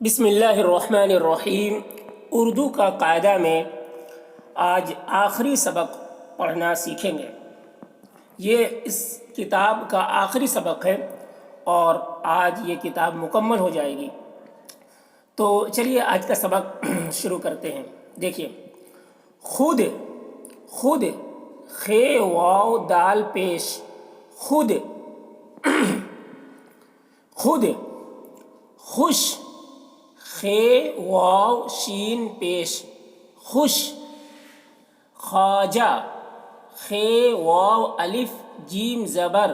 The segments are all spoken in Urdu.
بسم اللہ الرحمن الرحیم۔ اردو کا قاعدہ میں آج آخری سبق پڑھنا سیکھیں گے۔ یہ اس کتاب کا آخری سبق ہے اور آج یہ کتاب مکمل ہو جائے گی۔ تو چلیے آج کا سبق شروع کرتے ہیں۔ دیکھیے، خود خود خے واو دال پیش خود، خود خوش خے واو شین پیش خوش، خواجہ خے واو الف جیم زبر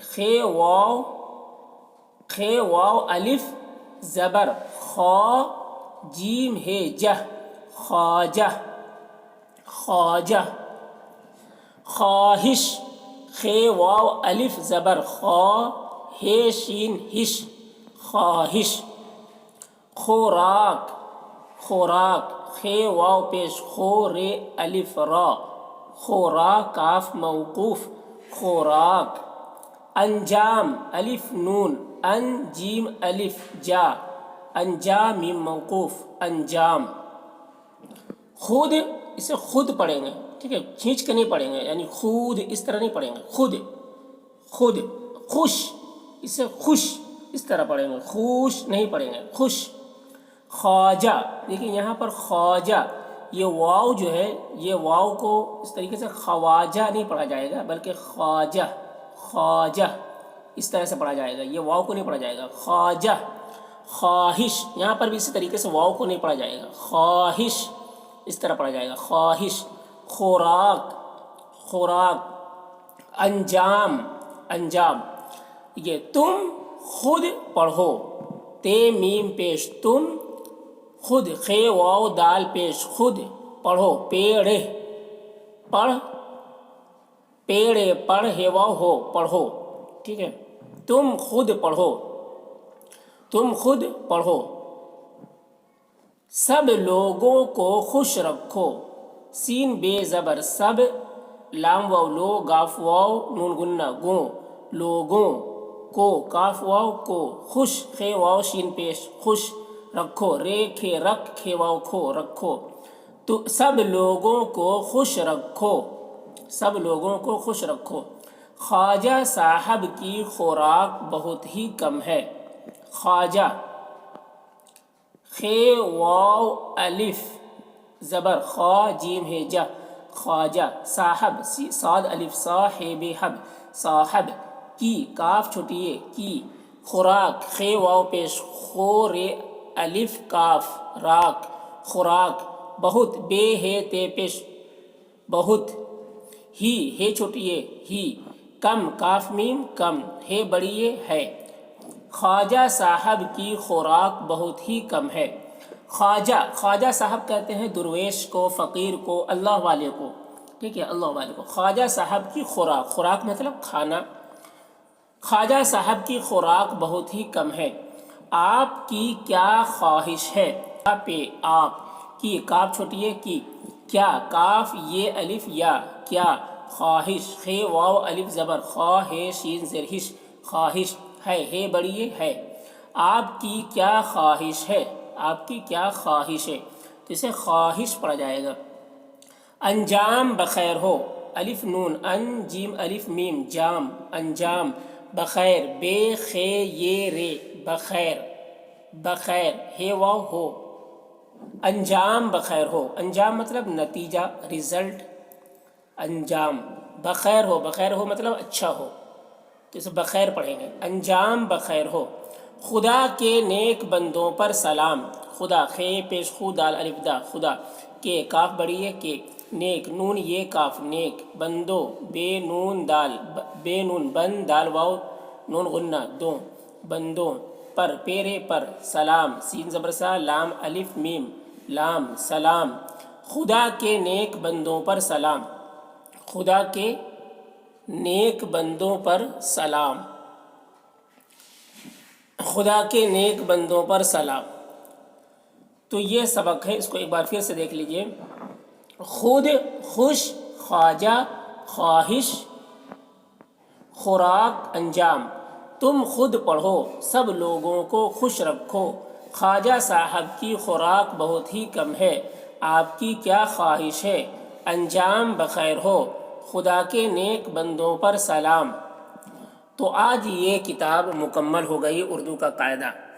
خے واو الف زبر خا جیم ہے جہ خواجہ، خواجہ، خواہش خے واو الف زبر خا ہے شین ہش خواہش، خوراک خوراک خے واو پیش خو رے الف را خوراک کاف موقوف خوراک، انجام الف نون ان جیم الف جا انجام میم موقوف انجام، خود اسے خود پڑھیں گے، ٹھیک ہے، کھینچ کے نہیں پڑھیں گے، یعنی خود اس طرح نہیں پڑھیں گے، خود خود، خوش اسے خوش اس طرح پڑھیں گے، خوش نہیں پڑھیں گے، خوش، خواجہ، دیکھیں یہاں پر خواجہ یہ واو جو ہے یہ واو کو اس طریقے سے خواجہ نہیں پڑھا جائے گا بلکہ خواجہ، خواجہ اس طرح سے پڑھا جائے گا، یہ واو کو نہیں پڑھا جائے گا، خواجہ، خواہش یہاں پر بھی اسی طریقے سے واو کو نہیں پڑھا جائے گا، خواہش اس طرح پڑھا جائے گا، خواہش، خوراک خوراک، انجام انجام، یہ تم خود پڑھو تے میم پیش تم خود خے واو دال پیش خود پڑھو پیڑے پڑھ پیڑے پڑھ ہے واو ہو پڑھو، ٹھیک ہے، تم خود پڑھو تم خود پڑھو، سب لوگوں کو خوش رکھو سین بے زبر سب لام واو لو گاف واو نون گنہ گو لوگوں کو کاف واو کو خوش خے واو شین پیش خوش رکھو رے کھے رکھ کھے واو کھو رکھو، تو سب لوگوں کو خوش رکھو سب لوگوں کو خوش رکھو، خواجہ صاحب کی خوراک بہت ہی کم ہے، خواجہ خے واو الف زبر خا جیم ہے جہ خواجہ، صاحب صاد الف صا ہے بے حب صاحب، کی کاف چھوٹیے کی، خوراک خے واو پیش خو رے الف کاف راک خوراک، بہت بے ہے تے پیش بہت، ہی ہے چھوٹیے ہی، کم کاف میم کم ہے بڑیے ہے، خواجہ صاحب کی خوراک بہت ہی کم ہے، خواجہ خواجہ صاحب کہتے ہیں درویش کو، فقیر کو، اللہ والے کو، ٹھیک ہے، اللہ والے کو، خواجہ صاحب کی خوراک، خوراک مطلب کھانا، خواجہ صاحب کی خوراک بہت ہی کم ہے، آپ کی کیا خواہش ہے، پہ آپ، کی کاف چھوٹیے کی، کیا کاف یہ الف یا کیا، خواہش خے واو الف زبر خواہ ہے شین زر ہش خواہش، ہے بڑیے ہے، آپ کی کیا خواہش ہے آپ کی کیا خواہش ہے، تو اسے خواہش پڑھا جائے گا، انجام بخیر ہو الف نون ان جیم الف میم جام انجام، بخیر بے خے یہ رے بخیر بخیر ہے واو ہو، انجام بخیر ہو، انجام مطلب نتیجہ رزلٹ، انجام بخیر ہو مطلب اچھا ہو، تو اسے بخیر پڑھیں گے، انجام بخیر ہو، خدا کے نیک بندوں پر سلام، خدا خے پیش خو دال الف دا خدا، کے کاف بڑی ہے کے، نیک نون یہ کاف نیک، بندو بے نون دال بے نون بند دال واو نون غنہ دو بندوں، پر پیرے پر، سلام سین زبر سا لام الف میم لام سلام، خدا کے نیک بندوں پر سلام، خدا کے نیک بندوں پر سلام، خدا کے نیک بندوں پر سلام، تو یہ سبق ہے، اس کو ایک بار پھر سے دیکھ لیجئے، خود خوش خواجہ خواہش خوراک انجام، تم خود پڑھو سب لوگوں کو خوش رکھو، خواجہ صاحب کی خوراک بہت ہی کم ہے، آپ کی کیا خواہش ہے؟ انجام بخیر ہو، خدا کے نیک بندوں پر سلام۔ تو آج یہ کتاب مکمل ہو گئی، اردو کا قاعدہ۔